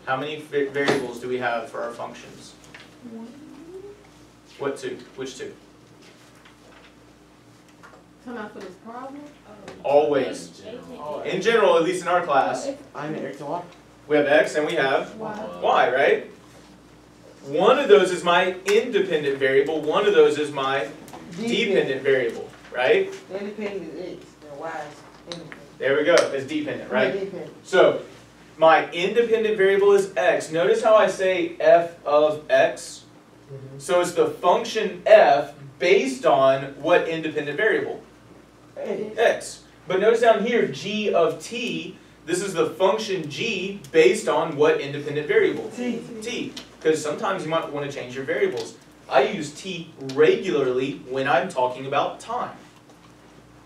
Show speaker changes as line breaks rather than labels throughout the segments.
How many variables do we have for our functions? What two? Which two?
Come out for this problem?
Always. In general, at least in our class,
I'm X and Y.
we have x and we have
Why?
y, right? One of those is my independent variable, one of those is my dependent variable, right?
Independent is X, and Y is independent.
There we go, it's dependent, right?
Dependent.
So, my independent variable is x. Notice how I say f of x? So it's the function f based on what independent variable? X. But notice down here, g of t, this is the function g based on what independent variable? T. Because sometimes you might want to change your variables. I use t regularly when I'm talking about time.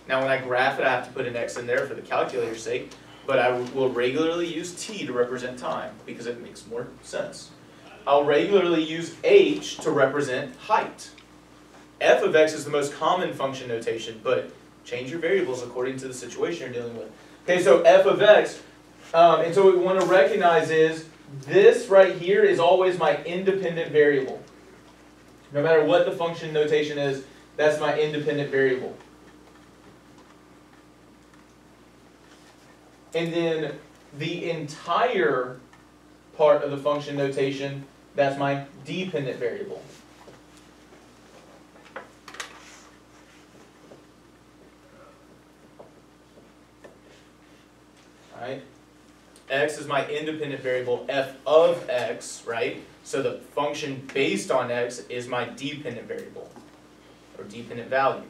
Now when I graph it, I have to put an x in there for the calculator's sake, but I will regularly use t to represent time because it makes more sense. I'll regularly use h to represent height. F of x is the most common function notation, but change your variables according to the situation you're dealing with. Okay, so f of x, and so what we want to recognize is this right here is always my independent variable. No matter what the function notation is, that's my independent variable. And then the entire part of the function notation, that's my dependent variable. Right? X is my independent variable, f of x, right? So the function based on x is my dependent variable, or dependent value.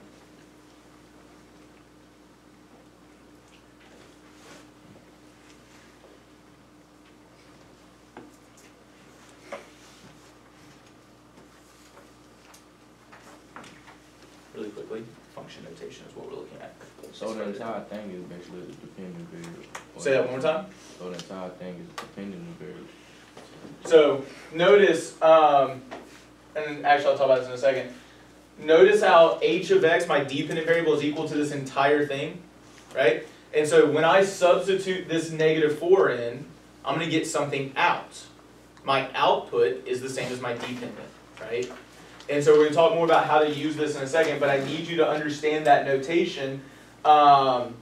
Really quickly, function notation is what we're looking at.
So the entire thing is basically the dependent variable.
Say that one more time.
So the entire thing is dependent variable.
So notice, and actually I'll talk about this in a second. Notice how h of x, my dependent variable, is equal to this entire thing, right? And so when I substitute this -4 in, I'm going to get something out. My output is the same as my dependent, right? And so we're going to talk more about how to use this in a second, but I need you to understand that notation. And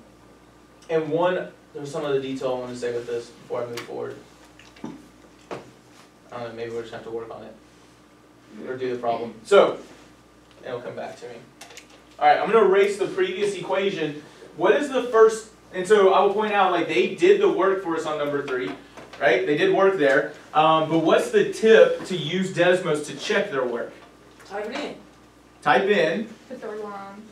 there's some other detail I want to say with this before I move forward. I don't know, maybe we'll just have to work on it. Or do the problem. So, it'll come back to me. Alright, I'm going to erase the previous equation. What is the first, and so I will point out, like, they did the work for us on number 3, right? They did work there. But what's the tip to use Desmos to check their work?
Type it in.
Type in
The third line.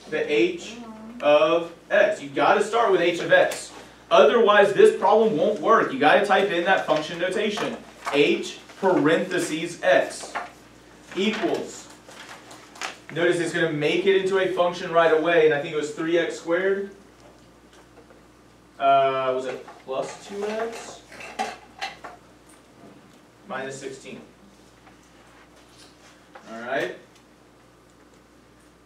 the h of x. You've got to start with h of x. Otherwise, this problem won't work. You've got to type in that function notation. H parentheses x equals. Notice it's going to make it into a function right away, and I think it was 3x squared. Was it plus 2x? Minus 16. Alright?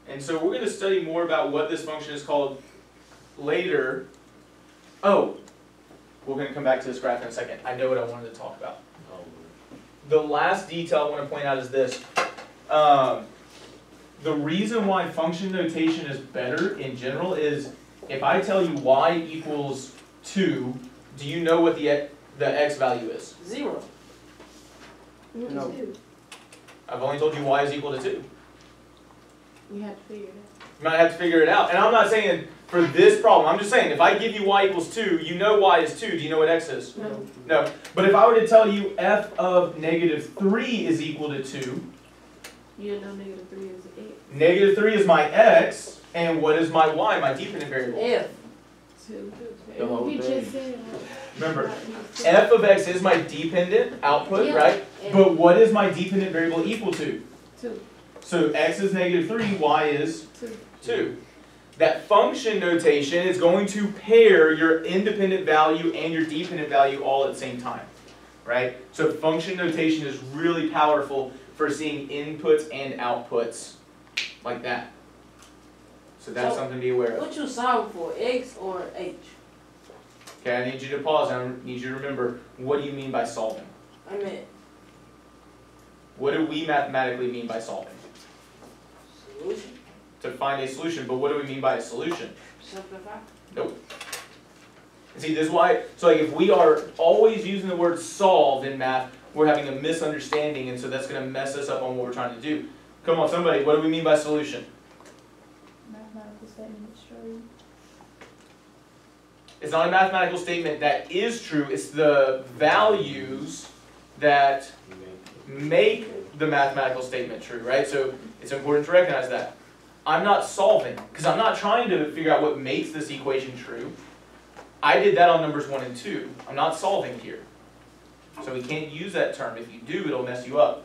And so we're going to study more about what this function is called later. Oh, we're going to come back to this graph in a second. I know what I wanted to talk about. The last detail I want to point out is this. The reason why function notation is better in general is if I tell you y equals 2, do you know what the x value is?
0.
No.
I've only told you y is equal to 2.
You have to figure it out.
You might have to figure it out. And I'm not saying for this problem. I'm just saying if I give you y equals 2, you know y is 2. Do you know what x is?
No.
No. But if I were to tell you f of -3 is equal to 2,
You know -3 is
-3 is my x, and what is my y, my dependent variable?
F.
2.
The whole
He
thing.
just said.
Remember, f of x is my dependent output,
Yeah.
right? But what is my dependent variable equal to?
2.
So x is -3, y is
2.
2. That function notation is going to pair your independent value and your dependent value all at the same time, right? So function notation is really powerful for seeing inputs and outputs like that. So that's
So,
something to be aware of.
What you solve for, X or H?
Okay, I need you to pause and I need you to remember, what do you mean by solving?
I meant
What do we mathematically mean by solving?
solution,
To find a solution, but what do we mean by a solution?
simplify.
Nope. And see, this is why, so like if we are always using the word solve in math, we're having a misunderstanding, and so that's going to mess us up on what we're trying to do. Come on, somebody, what do we mean by solution?
Mathematical statement is true.
It's not a mathematical statement that is true, it's the values that make the mathematical statement true, right? So it's important to recognize that. I'm not solving, because I'm not trying to figure out what makes this equation true. I did that on numbers 1 and 2. I'm not solving here. So we can't use that term. If you do, it'll mess you up.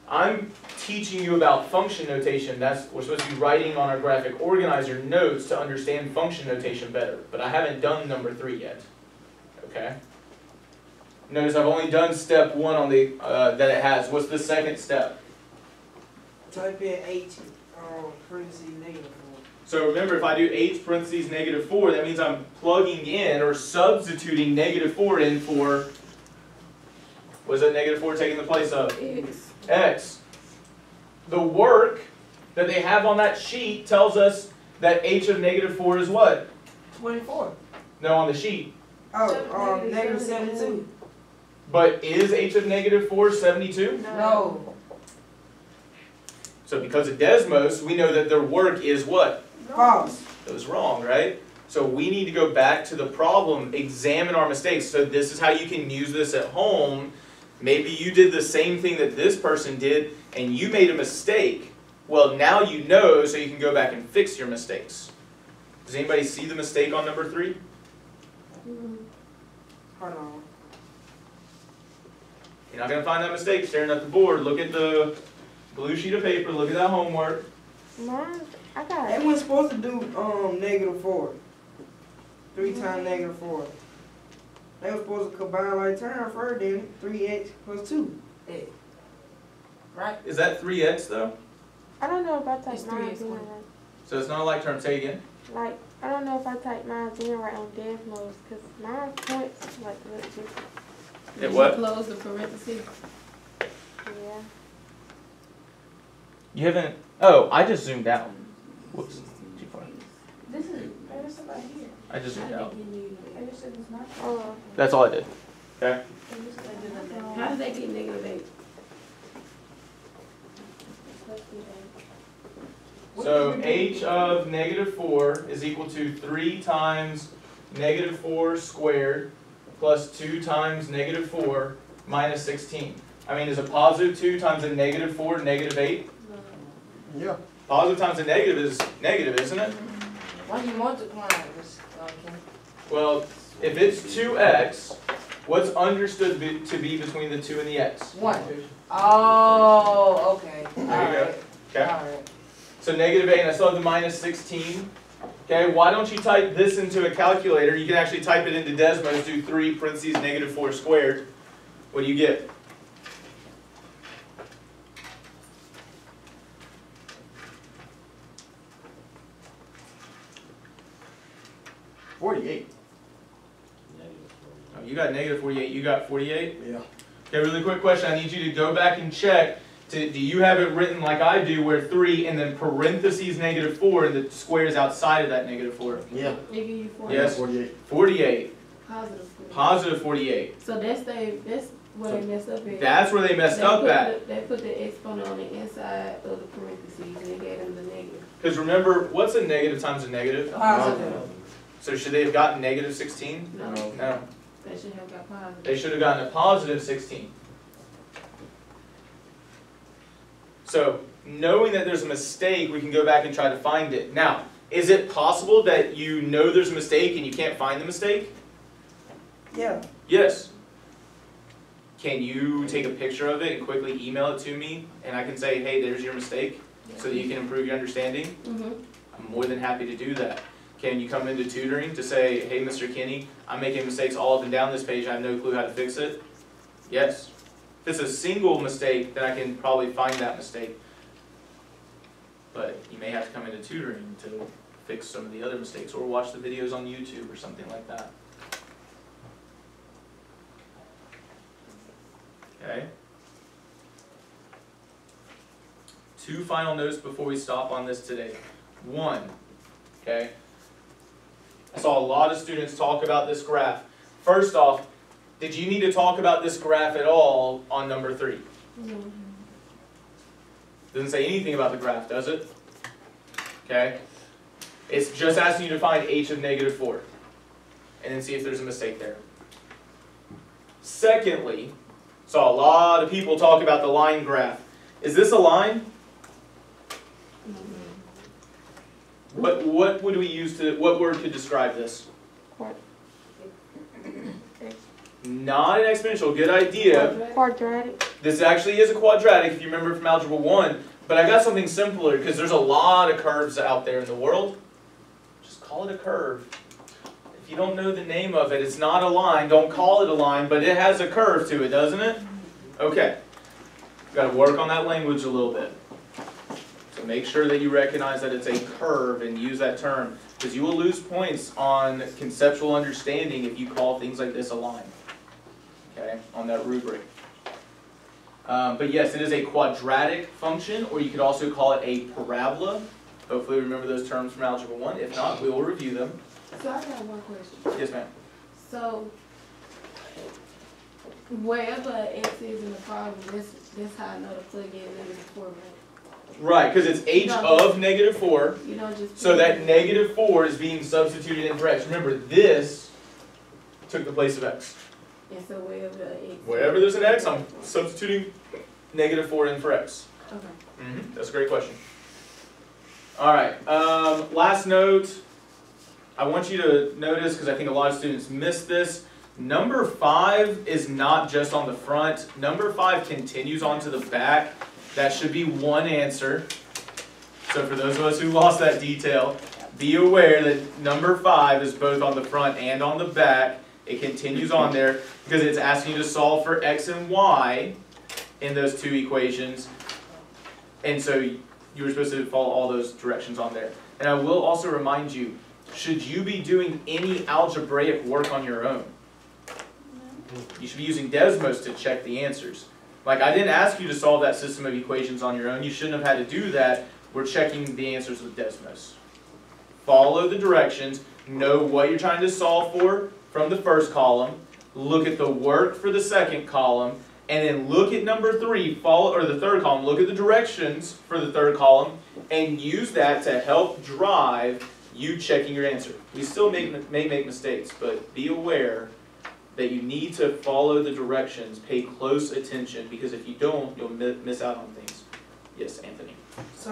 I'm teaching you about function notation. We're supposed to be writing on our graphic organizer notes to understand function notation better. But I haven't done number 3 yet. Okay? Notice I've only done step 1 on the that it has. What's the second step?
Type in H, parentheses negative 4.
So remember, if I do h parentheses negative 4, that means I'm plugging in or substituting negative 4 in for, what is that negative 4 taking the place of?
X.
X. The work that they have on that sheet tells us that h of negative 4 is what?
24.
No, on the sheet.
Oh, negative 72.
But is h of negative 4 72?
No.
So because of Desmos, we know that their work is what?
False.
It was wrong, right? So we need to go back to the problem, examine our mistakes. So this is how you can use this at home. Maybe you did the same thing that this person did and you made a mistake. Well, now you know, so you can go back and fix your mistakes. Does anybody see the mistake on number 3?
Hold on.
You're not going to find that mistake staring at the board. Look at the blue sheet of paper. Look at that homework.
Mine, I got
They weren't supposed to do negative 4. 3 times negative 4. They were supposed to combine like term first, then 3x plus 2. X. Right?
Is that 3x though?
I don't know if I
It's
typed mine
3x
in
one.
right.
So it's not a like term. Say again.
Like, I don't know if I typed mine in right on Desmos, because mine points like legit.
It what?
Close the parentheses. Yeah.
You haven't. Oh, I just zoomed out. Whoops. Too far.
This is, there's somebody here.
I just zoomed out.
Oh.
That's all I did. Okay.
How did they get negative 8?
So h of negative 4 is equal to 3 times negative 4 squared plus 2 times negative 4 minus 16. I mean, is a positive 2 times a negative 4 negative 8?
Yeah.
Positive times a negative is negative, isn't it?
Why you multiplying this?
Well, if it's 2x, what's understood to be between the 2 and the x?
1. Oh, okay.
There you go. Okay.
Alright.
So negative 8, and I still have the minus 16. Okay, why don't you type this into a calculator? You can actually type it into Desmos, do 3 parentheses negative 4 squared. What do you get?
$48.
Oh, you got negative 48, you got 48?
Yeah.
Okay, really quick question. I need you to go back and check. Do you have it written like I do, where 3 and then parentheses negative 4 and the square is outside of that negative 4?
Yeah.
They give you 4.
Yes.
48.
48.
Positive 4.
Positive 48.
So that's where they messed up at.
That's where they messed up at.
They put the exponent on the inside of the parentheses and they gave them the negative.
Because remember, what's a negative times a negative?
Positive.
So should they have gotten negative 16?
No.
No.
They should have got positive.
They should have gotten a positive 16. So, knowing that there's a mistake, we can go back and try to find it. Now, is it possible that you know there's a mistake and you can't find the mistake?
Yeah.
Yes. Can you take a picture of it and quickly email it to me, and I can say, hey, there's your mistake, so that you can improve your understanding? I'm more than happy to do that. Can you come into tutoring to say, hey, Mr. Kinney, I'm making mistakes all up and down this page, I have no clue how to fix it? Yes. If it's a single mistake, then I can probably find that mistake. But you may have to come into tutoring to fix some of the other mistakes, or watch the videos on YouTube or something like that. 2 final notes before we stop on this today. 1, okay? I saw a lot of students talk about this graph. First off, did you need to talk about this graph at all on number 3? Doesn't say anything about the graph, does it? Okay? It's just asking you to find h of -4. And then see if there's a mistake there. Secondly, saw a lot of people talk about the line graph. Is this a line? What would we use to, what word could describe this? Not an exponential, good idea.
Quadratic.
This actually is a quadratic if you remember from Algebra 1, but I got something simpler because there's a lot of curves out there in the world. Just call it a curve. If you don't know the name of it, it's not a line, don't call it a line, but it has a curve to it, doesn't it? Okay. Got to work on that language a little bit. So make sure that you recognize that it's a curve and use that term, because you will lose points on conceptual understanding if you call things like this a line. Okay, on that rubric. But yes, it is a quadratic function, or you could also call it a parabola. Hopefully remember those terms from Algebra 1. If not, we will review them.
So I got one question.
Yes, ma'am.
So wherever x is in the problem, that's how I know to plug in -4, right?
Right, because it's h of -4.
You don't just
So that -4 is being substituted in for x. Remember, this took the place of x.
And so wherever x.
Wherever there's an x, I'm substituting -4 in for x.
Okay.
That's a great question. All right, last note. I want you to notice, because I think a lot of students miss this, number 5 is not just on the front. Number 5 continues on to the back. That should be one answer. So for those of us who lost that detail, be aware that number 5 is both on the front and on the back. It continues on there because it's asking you to solve for x and y in those 2 equations. And so you were supposed to follow all those directions on there. And I will also remind you, should you be doing any algebraic work on your own? You should be using Desmos to check the answers. Like, I didn't ask you to solve that system of equations on your own. You shouldn't have had to do that. We're checking the answers with Desmos. Follow the directions. Know what you're trying to solve for from the first column. Look at the work for the second column. And then look at number 3, or the third column. Look at the directions for the third column. And use that to help drive you checking your answer. We still may make mistakes, but be aware that you need to follow the directions, pay close attention, because if you don't, you'll miss out on things. Yes, Anthony.
So,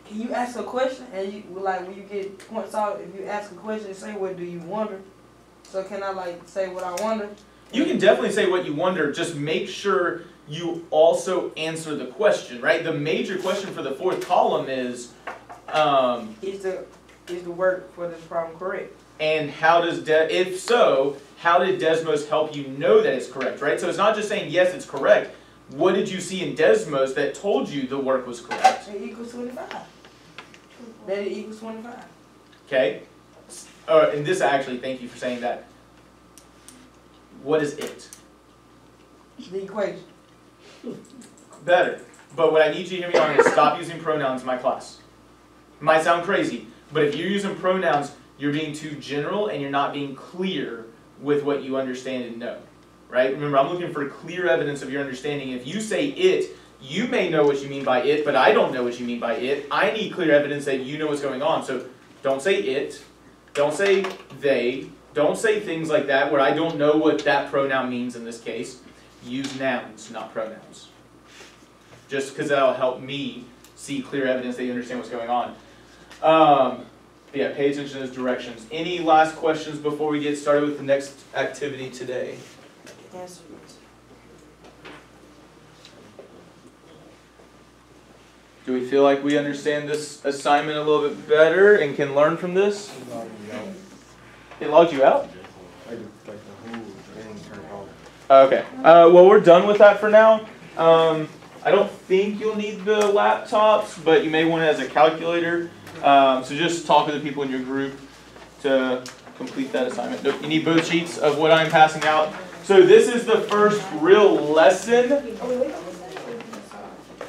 can you ask a question and you like when you get points out? If you ask a question, say what do you wonder? So can I like say what I wonder?
You can definitely say what you wonder. Just make sure you also answer the question, right? The major question for the 4th column is,
Is the work for this problem correct?
and how does if so, how did Desmos help you know that it's correct, right? So it's not just saying yes, it's correct. What did you see in Desmos that told you the work was correct?
It equals 25. That it equals 25.
Okay. And this actually, thank you for saying that. What is it?
The equation.
Better. But what I need you to hear me on is stop using pronouns in my class. It might sound crazy, but if you're using pronouns, you're being too general and you're not being clear with what you understand and know. Right? Remember, I'm looking for clear evidence of your understanding. If you say it, you may know what you mean by it, but I don't know what you mean by it. I need clear evidence that you know what's going on. So don't say it. Don't say they. Don't say things like that where I don't know what that pronoun means in this case. Use nouns, not pronouns. Just because that'll help me see clear evidence that you understand what's going on. But yeah, pay attention to those directions. Any last questions before we get started with the next activity today?
Answer.
Do we feel like we understand this assignment a little bit better and can learn from this? It logged you out? Okay. Well, we're done with that for now. I don't think you'll need the laptops, but you may want it as a calculator. So just talk with the people in your group to complete that assignment. You need both sheets of what I'm passing out. So this is the first real lesson.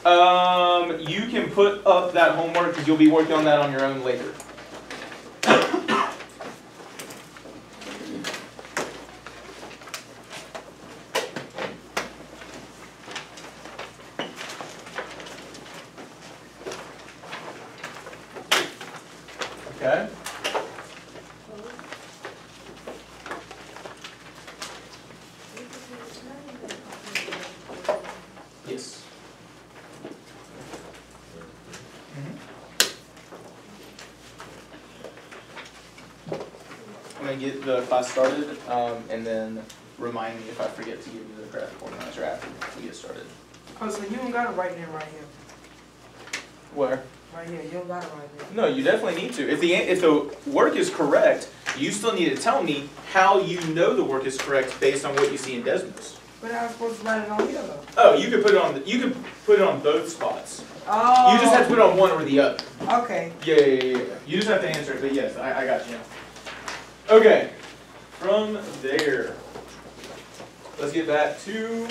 You can put up that homework because you'll be working on that on your own later. Okay. Yes. I'm going to get the class started and then remind me if I forget to give you the graphic organizer after we get started.
Oh, so you don't got it right there, right here.
Where?
Right here, you don't got it right there.
No, you definitely need to. If the work is correct, you still need to tell me how you know the work is correct based on what you see in Desmos.
But I was supposed to write it on here though.
Oh, you could put it on both spots.
Oh.
You just have to put it on one or the other.
Okay.
Yeah. You just have to answer it, but yes, I got you. Okay, from there, let's get back to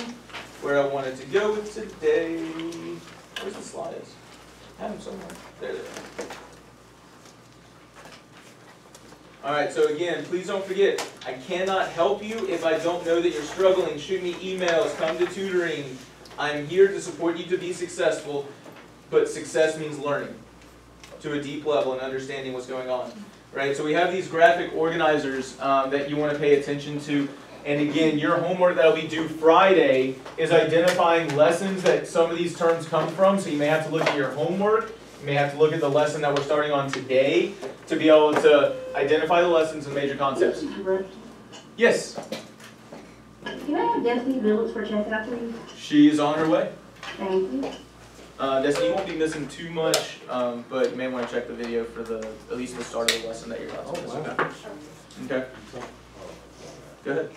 where I wanted to go with today. Where's the slides? I have them somewhere. There they are. Alright, so again, please don't forget, I cannot help you if I don't know that you're struggling. Shoot me emails, come to tutoring. I'm here to support you to be successful, but success means learning to a deep level and understanding what's going on. Right, so we have these graphic organizers that you want to pay attention to. And again, your homework that we do Friday is identifying lessons that some of these terms come from. So you may have to look at your homework. You may have to look at the lesson that we're starting on today to be able to identify the lessons and major concepts. Yes?
Can I have Destiny Village for checkout, please?
She's on her way.
Thank you.
Destiny, you won't be missing too much, but you may want to check the video for at least the start of the lesson that you're about to miss. Okay. Go ahead.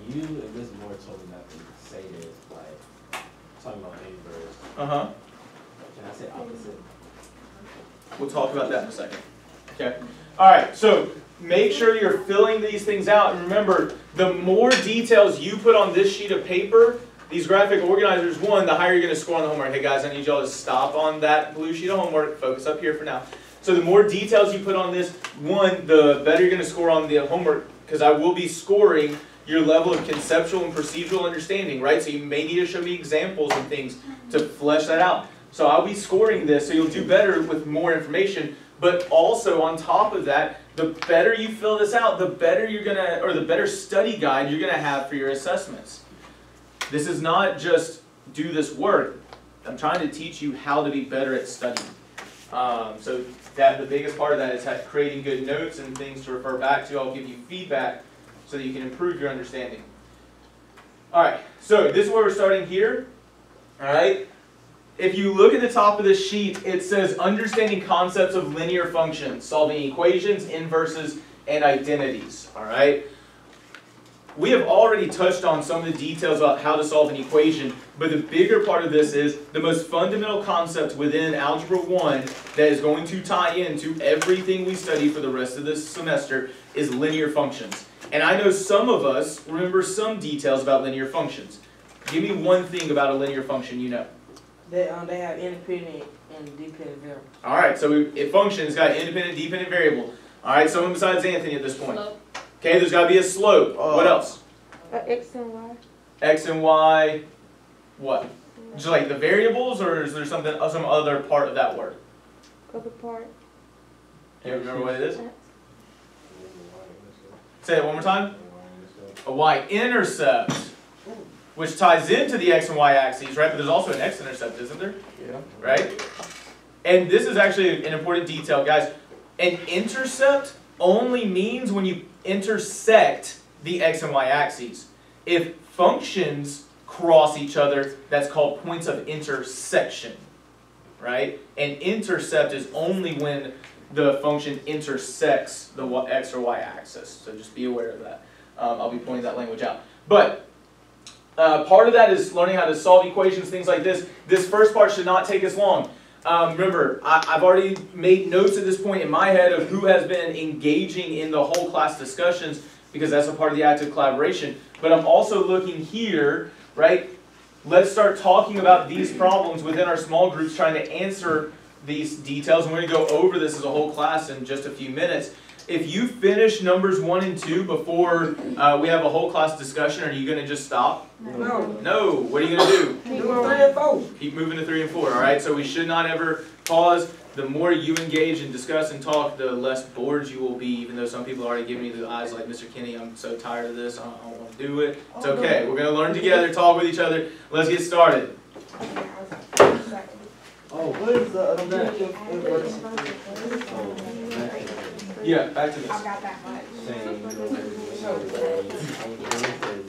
You and Desmos told me not to say this, like, talking about inverse.
Uh-huh.
Can I say opposite?
We'll talk about that in a second. Okay. All right, so make sure you're filling these things out. And remember, the more details you put on this sheet of paper, these graphic organizers, one, the higher you're going to score on the homework. Hey guys, I need y'all to stop on that blue sheet of homework. Focus up here for now. So the more details you put on this, one, the better you're going to score on the homework, because I will be scoring your level of conceptual and procedural understanding, right? So you may need to show me examples and things to flesh that out. So I'll be scoring this, so you'll do better with more information. But also on top of that, the better you fill this out, the better you're gonna, or the better study guide you're gonna have for your assessments. This is not just do this work. I'm trying to teach you how to be better at studying. So that the biggest part of that is creating good notes and things to refer back to. I'll give you feedback so that you can improve your understanding. All right, so this is where we're starting here. All right. If you look at the top of this sheet, it says understanding concepts of linear functions, solving equations, inverses, and identities. All right. We have already touched on some of the details about how to solve an equation, but the bigger part of this is the most fundamental concept within Algebra 1 that is going to tie into everything we study for the rest of this semester is linear functions. And I know some of us remember some details about linear functions. Give me one thing about a linear function you know.
They have independent and dependent variables.
All right, so it functions, got independent, dependent variable. All right, someone besides Anthony at this point.
Slope.
Okay, there's got to be a slope. What else?
X and Y.
X and Y, what? Just like the variables, or is there some other part of that word?
Other part.
Can you remember what it is? Say it one more time. A y-intercept, which ties into the x and y axes, right? But there's also an x-intercept, isn't there?
Yeah.
Right? And this is actually an important detail, guys. An intercept only means when you intersect the x and y axes. If functions cross each other, that's called points of intersection, right? An intercept is only when the function intersects the x or y axis. So just be aware of that. I'll be pointing that language out. But part of that is learning how to solve equations, things like this. This first part should not take us long. Remember, I've already made notes at this point in my head of who has been engaging in the whole class discussions, because that's a part of the active collaboration. But I'm also looking here, right? let's start talking about these problems within our small groups, trying to answer these details. And we're going to go over this as a whole class in just a few minutes. If you finish numbers 1 and 2 before we have a whole class discussion, are you going to just stop?
No.
No. What are you going to do?
Do 3 and 4.
Keep moving to 3 and 4, all right? So we should not ever pause. The more you engage and discuss and talk, the less bored you will be, even though some people are already giving me the eyes like, Mr. Kenny, I'm so tired of this, I don't want to do it. It's okay. We're going to learn together, talk with each other. Let's get started.
Oh, what is the other
Yeah, back to this.
I got that much.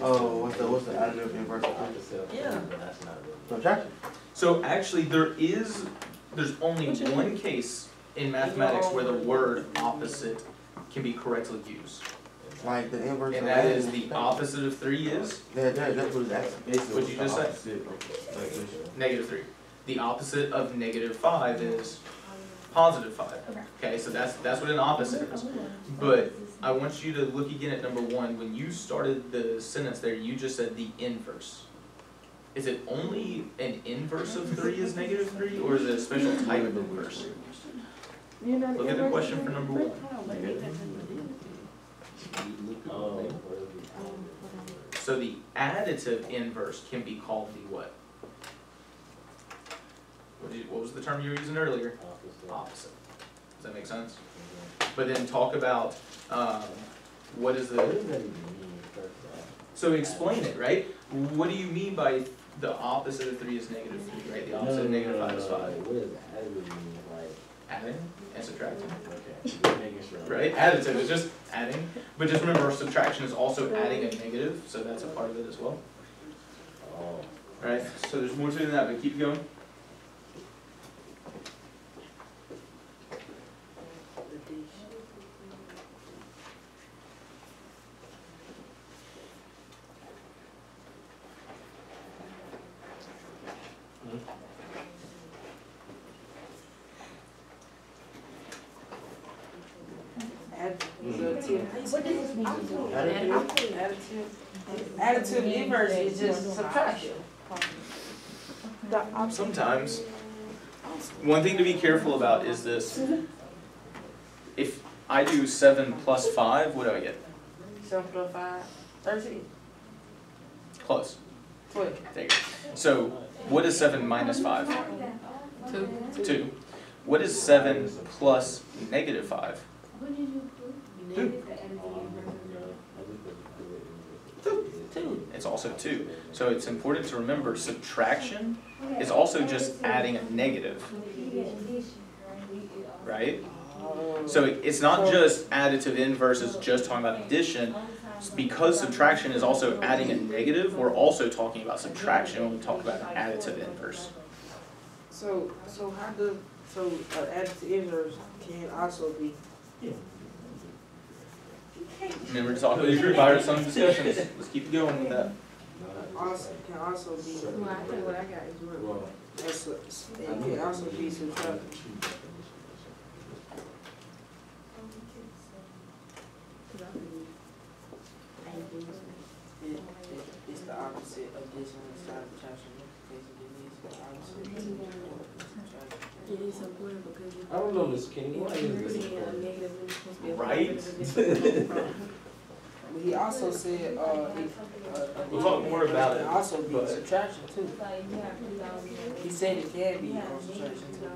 Oh, what's the additive inverse?
Yeah.
Subtraction.
So actually there's only one case in mathematics where the word opposite can be correctly used.
Like the inverse.
And that is the opposite of 3 is?
That's what it's actually basically.
What'd you just say? -3. The opposite of -5 is +5. Okay, so that's what an opposite is. But I want you to look again at number 1. When you started the sentence there, you just said the inverse. Is it only an inverse of 3 is -3, or is it a special type of inverse? Look at the question for number 1. So the additive inverse can be called the what? What was the term you were using earlier? Opposite. Does that make sense? But then talk about what is the... So explain it, right? What do you mean by the opposite of 3 is -3, right? The opposite of -5 is 5.
What does additive mean? Like
Adding and subtracting.
okay, making sure.
Right? Additive is just adding. But just remember, subtraction is also adding a negative, so that's a part of it as well.
Oh.
Right? So there's more to it than that, but keep going.
Additive inverse is just subtraction.
Sometimes. One thing to be careful about is this. If I do 7 plus 5, what do I get?
7 plus 5, 13.
Close.
12.
There you go. So, what is 7 minus 5? 2. What is 7 plus -5? 2. It's also 2. So it's important to remember subtraction is also just adding a negative. Right? So it's not just additive inverse, it's just talking about addition. Because subtraction is also adding a negative, we're also talking about subtraction when we talk about an additive inverse.
So additive inverse can also be.
Remember to talk with your group, I heard some discussions. Let's keep going with that.
Can also be.
Well, I think what I got is wrong.
It can also be subtraction. It's the opposite of this one, subtraction.
It is important because if
I don't know, Miss Kenny. Why is
you're
this
putting a
important?
negative, it's supposed to be a
Right?
positive.
But he also said,
We'll talk more about it,
can also be
but-
subtraction too. He said it can be subtraction too.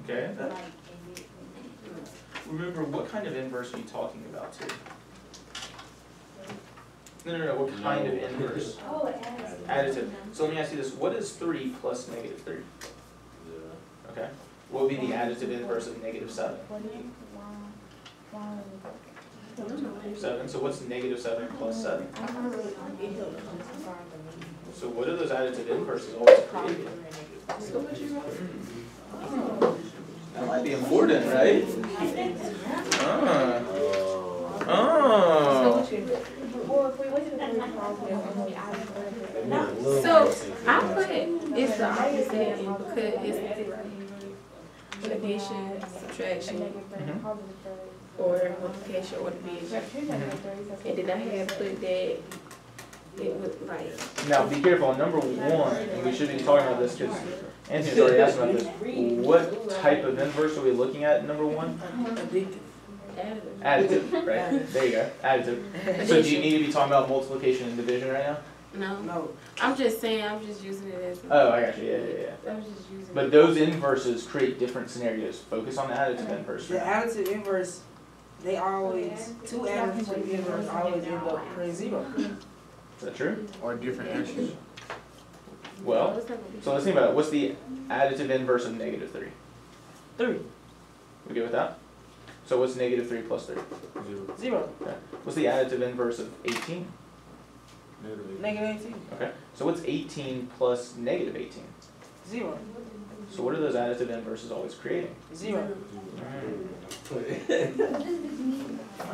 Okay? Remember, what kind of inverse are you talking about too? No, what kind of inverse? Additive. So let me ask you this, what is 3 plus -3? Okay. What would be the additive inverse of -7? 7. So what's -7 plus 7? So what are those additive inverses always created? That might be important, right? Oh.
So I put it's the opposite and because it's addition, subtraction, or multiplication or division. And then I had put that it would like,
Now, be careful, on number 1, and we should be talking about this because Anthony's already asked about this. What type of inverse are we looking at in number 1? Additive, right? There you go, additive. So do you need to be talking about multiplication and division right now?
no.
No.
I'm just saying, I'm just using it as.
Oh, I got you, yeah.
I'm just using
But
it.
those inverses create different scenarios. Focus on the additive inverse.
The additive inverse, they always, two additive inverse always end up creating 0.
Is that true?
Or different answers.
Well, so let's think about it. What's the additive inverse of -3?
3.
We good with that? So what's -3 plus 3?
0.
Okay. What's the additive inverse of 18?
Negative 18.
Okay. So what's 18 plus -18?
0.
So what are those additive inverses always creating?
0.
But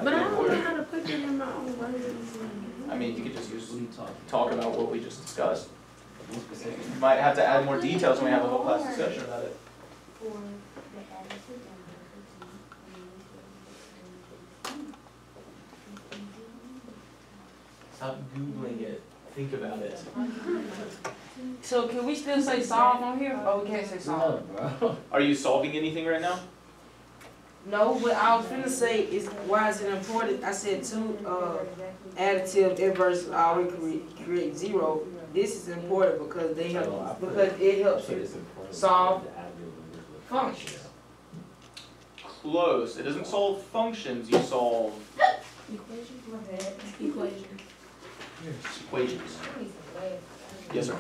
I don't know how to put it in my own words.
I mean, you could just use talk about what we just discussed. You might have to add more details when we have a whole class discussion about it. Stop Googling it. Think about it.
So can we still say solve on here? Oh, we can't say solve.
bro.
Are you solving anything right now?
No, but I was finna say, is why is it important? I said two additive inverses already create 0. This is important because they help, because it helps you solve functions.
Close. It doesn't solve functions. You solve
Equation.
equations. Yes, sir.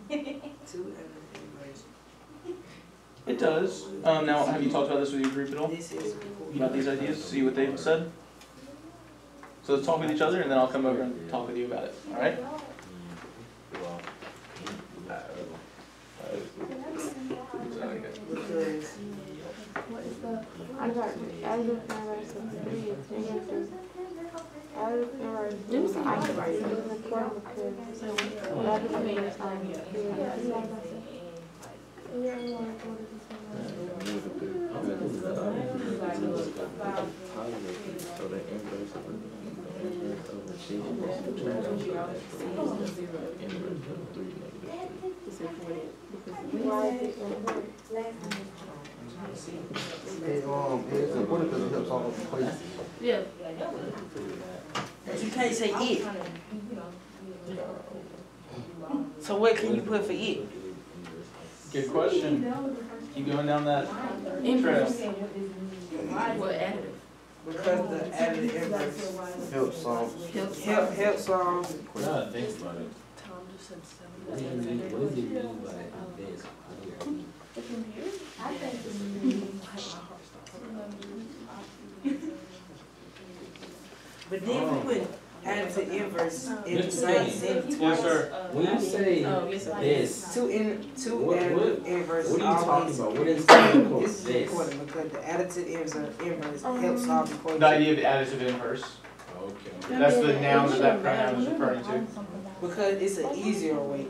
Two additive inverses.
It does. Now, have you talked about this with your group at all?
This is
About these ideas? See what they've said? So let's talk with each other, and then I'll come over and talk with you about it. All right?
because
I got additive inverse of 3 is -3. Additive inverse is important because additive inverse is
So the inverse of
It's important because it helps all the equations.
Yeah.
but you can't say it. So what can you put for it?
Good question. Keep going down that
Inverse.
trail.
What additive?
Because the additive inverse
Helps solve.
help solve.
Now that I think about it, what does it mean by this?
But then we put additive inverse in the same sentence.
Yes, sir.
When you say this,
Two
What-
additive inverses
what are you talking
always.
about? What is
This is
this?
important because the additive inverse helps solve the
The
equation.
idea of the additive inverse.
Okay.
That's the noun that that pronoun is referring to.
Because it's an easier way.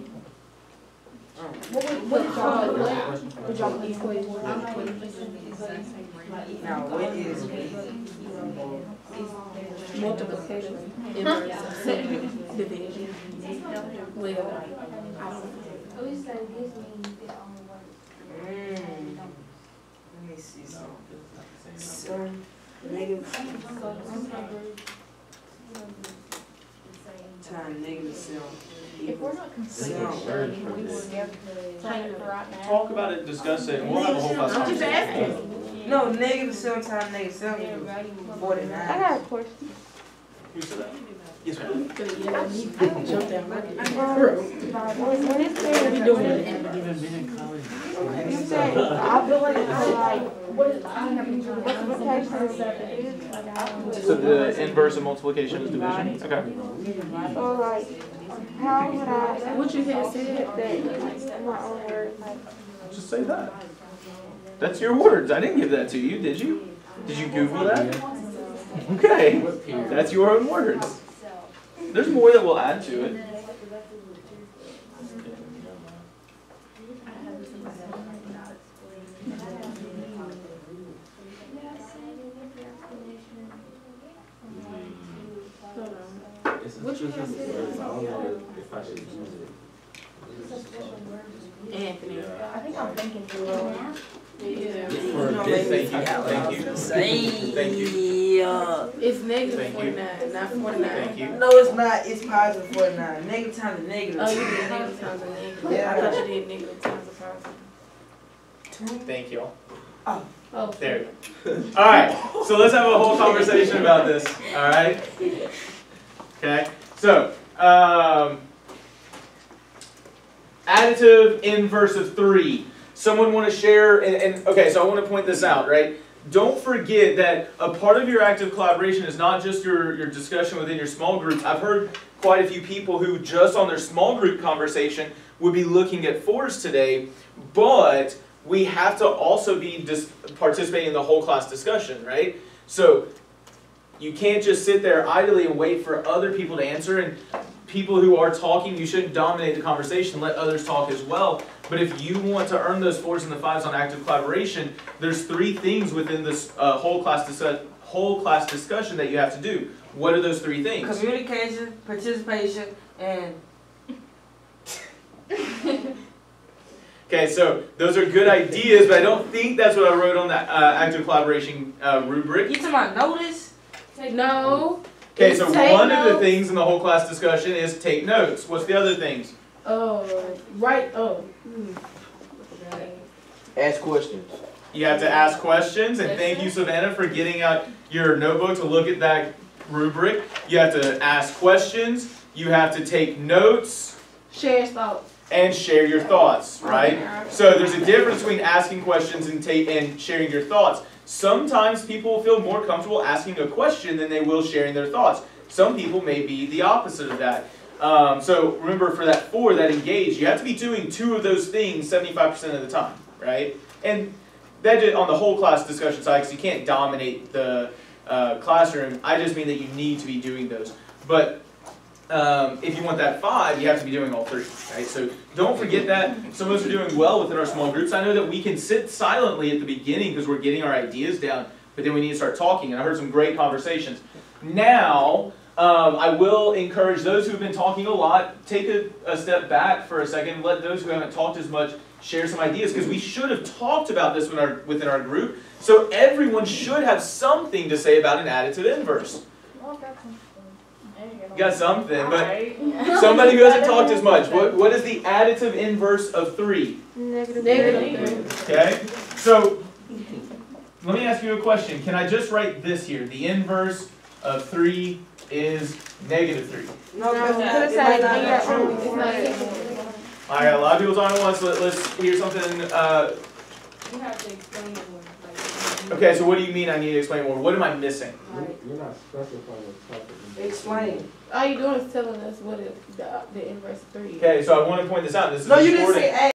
Now, what is
Multiplication. Inverse. Division. Well, I don't know.
Let me see something. So, negative times negative 7.
If we're not completely
So,
sure, we will never plan it right now.
Talk about it, discuss it, and we'll have a whole class
I'm just
conversation.
asking.
no, negative 7 times negative 7 equals
I
49.
got a question.
Who said that? Yes, ma'am.
Jump down right
When it says,
We doing it.
you say, I feel like it's like multiplication is.
So the inverse of multiplication is division? Okay.
So like, how would I?
What you had said?
that in my own words?
Just say that. That's your words. I didn't give that to you, did you? Did you Google that? Okay. That's your own words. There's more that we'll add to it.
What you have said?
I don't know if I should use it.
Anthony.
I think I'm thinking too long.
Yeah.
Thank you. Thank you.
It's negative
Thank you.
49, not 49.
Thank you.
No, it's not. It's positive 49. Negative times a negative.
Oh, you did negative times a negative.
Yeah.
I thought you did negative times a positive.
Thank you all.
Oh.
There we go. Alright, so let's have a whole conversation about this. Alright? Okay, so, additive inverse of 3. Someone want to share, and okay, so I want to point this out, right? Don't forget that a part of your active collaboration is not just your discussion within your small groups. I've heard quite a few people who just on their small group conversation would be looking at 4s today, but we have to also be participating in the whole class discussion, right? So you can't just sit there idly and wait for other people to answer, and people who are talking, you shouldn't dominate the conversation, let others talk as well. But if you want to earn those 4s and the 5s on active collaboration, there's 3 things within this whole class discussion that you have to do. What are those 3 things?
Communication, participation, and
Okay, so those are good ideas, but I don't think that's what I wrote on that active collaboration rubric.
you talking about notice?
No.
Okay, so
Take
one of the
notes.
things in the whole class discussion is take notes. What's the other things?
Right.
Ask questions.
You have to ask questions, and thank you, Savannah, for getting out your notebook to look at that rubric. You have to ask questions, you have to take notes,
Share thoughts.
and share your thoughts, right? So there's a difference between asking questions and sharing your thoughts. Sometimes people feel more comfortable asking a question than they will sharing their thoughts. Some people may be the opposite of that. So remember, for that 4, that engage, you have to be doing 2 of those things 75% of the time, right? And that just on the whole class discussion side, because you can't dominate the classroom. I just mean that you need to be doing those. But if you want that 5, you have to be doing all 3, right? So don't forget that. Some of us are doing well within our small groups. I know that we can sit silently at the beginning because we're getting our ideas down, but then we need to start talking. And I heard some great conversations. Now, I will encourage those who have been talking a lot, take a step back for a second, let those who haven't talked as much share some ideas, because we should have talked about this within our group, so everyone should have something to say about an additive inverse. You got something, but somebody who hasn't talked as much, what is the additive inverse of 3?
Negative.
Okay, so let me ask you a question. Can I just write this here? The inverse of 3 is negative 3.
No,
it's not.
I got a lot of people talking at once. Let's hear something.
You have to explain it more.
Okay, so what do you mean I need to explain more? What am I missing?
You're not specifying the topic.
explain.
All you doing is telling us what is the inverse of 3 is.
Okay, so I want to point this out. This is
No, you didn't
important.
say A.